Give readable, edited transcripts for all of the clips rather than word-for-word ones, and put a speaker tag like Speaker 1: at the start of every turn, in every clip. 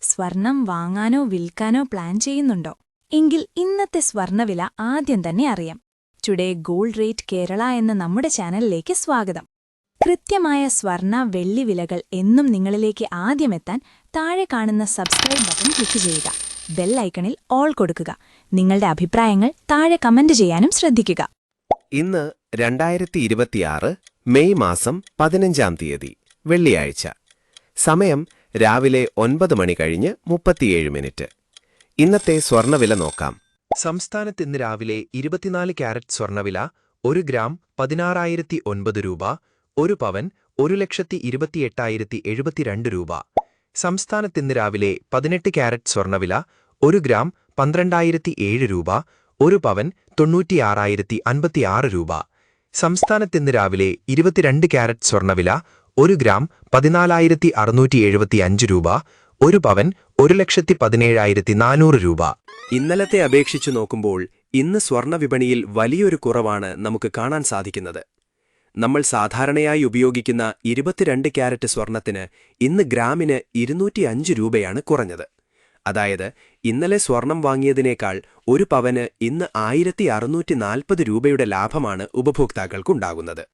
Speaker 1: സ്വർണം വാങ്ങാനോ വിൽക്കാനോ പ്ലാൻ ചെയ്യുന്നുണ്ടോ? എങ്കിൽ ഇന്നത്തെ സ്വർണവില ആദ്യം തന്നെ അറിയാം. ടുഡേ ഗോൾഡ് റേറ്റ് കേരള എന്ന നമ്മുടെ ചാനലിലേക്ക് സ്വാഗതം. കൃത്യമായ സ്വർണ വെള്ളി വിലകൾ എന്നും നിങ്ങളിലേക്ക് ആദ്യമെത്താൻ താഴെ കാണുന്ന സബ്സ്ക്രൈബ് ബട്ടൺ ക്ലിക്ക് ചെയ്യുക. ബെൽ ഐക്കണിൽ ഓൾ കൊടുക്കുക. നിങ്ങളുടെ അഭിപ്രായങ്ങൾ താഴെ കമന്റ് ചെയ്യാനും ശ്രദ്ധിക്കുക.
Speaker 2: ഇന്ന് 2026 മെയ് മാസം 15-ാം തീയതി വെള്ളിയാഴ്ച. സമയം രാവിലെ 9 മണി കഴിഞ്ഞ് 37 മിനിറ്റ്. ഇന്നത്തെ സ്വർണവില നോക്കാം.
Speaker 3: സംസ്ഥാനത്ത് ഇന്ന് രാവിലെ 24 ക്യാരറ്റ് സ്വർണവില 1 ഗ്രാം 16,009 രൂപ, 1 പവൻ 1,28,072 രൂപ. സംസ്ഥാനത്ത് ഇന്ന് രാവിലെ 18 ക്യാരറ്റ് സ്വർണവില 1 ഗ്രാം 12,007 രൂപ, 1 പവൻ 96,056 രൂപ. സംസ്ഥാനത്ത് ഇന്ന് രാവിലെ 22 ക്യാരറ്റ് സ്വർണവില 1 ഗ്രാം 14,675 രൂപ, 1 പവൻ 1,17,400 രൂപ.
Speaker 2: ഇന്നലത്തെ അപേക്ഷിച്ചു നോക്കുമ്പോൾ ഇന്ന് സ്വർണവിപണിയിൽ വലിയൊരു കുറവാണ് നമുക്ക് കാണാൻ സാധിക്കുന്നത്. നമ്മൾ സാധാരണയായി ഉപയോഗിക്കുന്ന 22 ക്യാരറ്റ് സ്വർണത്തിന് ഇന്ന് ഗ്രാമിന് 205 രൂപയാണ് കുറഞ്ഞത്. അതായത് ഇന്നലെ സ്വർണം വാങ്ങിയതിനേക്കാൾ 1 പവന് ഇന്ന് 1,640 രൂപയുടെ ലാഭമാണ് ഉപഭോക്താക്കൾക്കുണ്ടാകുന്നത്.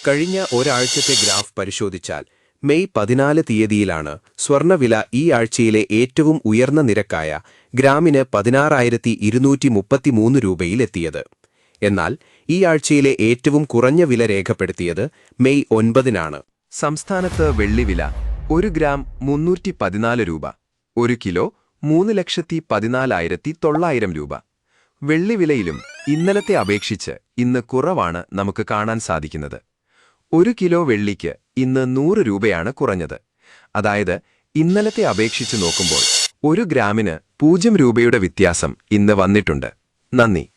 Speaker 3: കഴിഞ്ഞ ഒരാഴ്ചത്തെ ഗ്രാഫ് പരിശോധിച്ചാൽ മെയ് 14 തീയതിയിലാണ് സ്വർണവില ഈ ആഴ്ചയിലെ ഏറ്റവും ഉയർന്ന നിരക്കായ ഗ്രാമിന് 16,233 രൂപയിലെത്തിയത്. എന്നാൽ ഈ ആഴ്ചയിലെ ഏറ്റവും കുറഞ്ഞ വില രേഖപ്പെടുത്തിയത് മെയ് 9-നാണ്. സംസ്ഥാനത്ത് വെള്ളിവില 1 ഗ്രാം 314 രൂപ, 1 കിലോ 3,14,900 രൂപ. വെള്ളിവിലയിലും ഇന്നലത്തെ അപേക്ഷിച്ച് ഇന്ന് കുറവാണ് നമുക്ക് കാണാൻ സാധിക്കുന്നത്. 1 കിലോ വെള്ളിക്ക് ഇന്ന് 100 രൂപയാണ് കുറഞ്ഞത്. അതായത് ഇന്നലത്തെ അപേക്ഷിച്ച് നോക്കുമ്പോൾ 1 ഗ്രാമിന് 0 രൂപയുടെ വ്യത്യാസം ഇന്ന് വന്നിട്ടുണ്ട്. നന്ദി.